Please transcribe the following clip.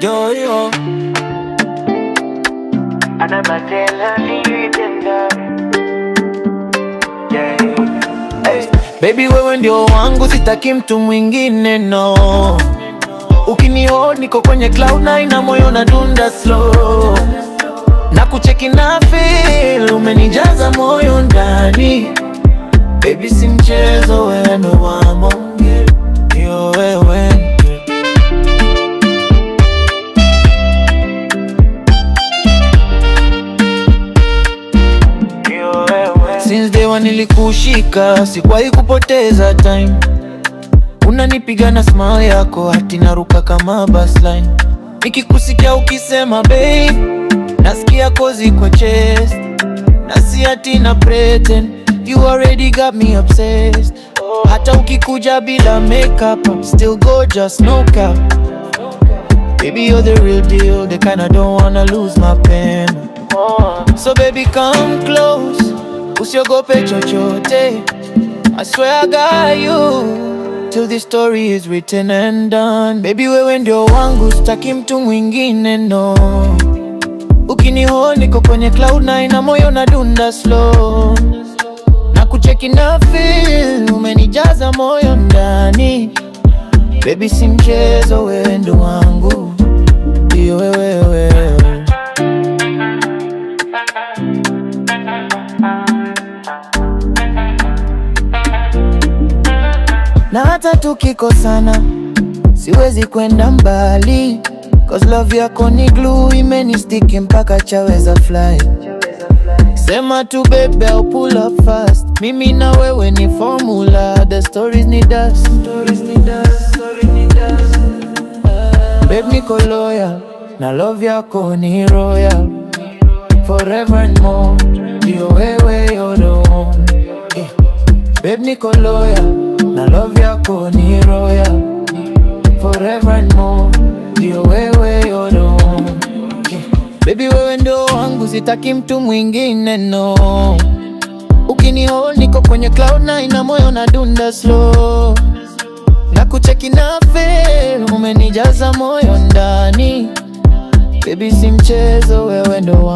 Yo, yo. Anabatela nitenda. Yeah. Hey. Baby wewe ndio wangu, sitaki mtu mwingine no. Ukinihold niko kwenye cloud9 na moyo nadunda slow. Na kucheki na feel, umenijaza moyo ndani. Baby si mchezo, wewe ndo wa monge. Yo wewe since day one nilikushika, sikuwahi kupoteza time. Unanipiga na smile yako, hati naruka kama bus line. Nikikusikia ukisema babe, nasikia kozi kwa chest. Nasi hati na pretend, you already got me obsessed. Hata ukikuja bila makeup, I'm still gorgeous, no cap. Baby you're the real deal, the kind I don't wanna lose my pen. So baby come close, usiogope chochote. I swear I got you till this story is written and done. Baby wewe ndio wangu, sitaki mtu mwingine no. Ukinihold niko kwenye cloud9 na moyo nadunda slow. Na kucheki na feel, umenijaza moyo ndani. Baby si mchezo, wewe ndo wangu. Iyo wewe. Na hata tukikosana, siwezi kwenda mbali. Cause love yako ni glue, imenistiki mpaka chaweza fly. Sema tu baby, I'll pull up fast. Mimi na wewe ni formula. The stories need us. Babe niko loyal, na love yako ni royal. Forever and more, ndio wewe you're the one. Babe niko loyal, na love yako ni royal. Forever and more, ndio wewe you're the one. Baby wewe ndio wangu, sitaki mtu mwingine no. Ukinihold niko kwenye cloud9 na moyo nadunda slow. Na kucheki na feel, umenijaza moyo ndani. Baby si mchezo, wewe ndo wangu.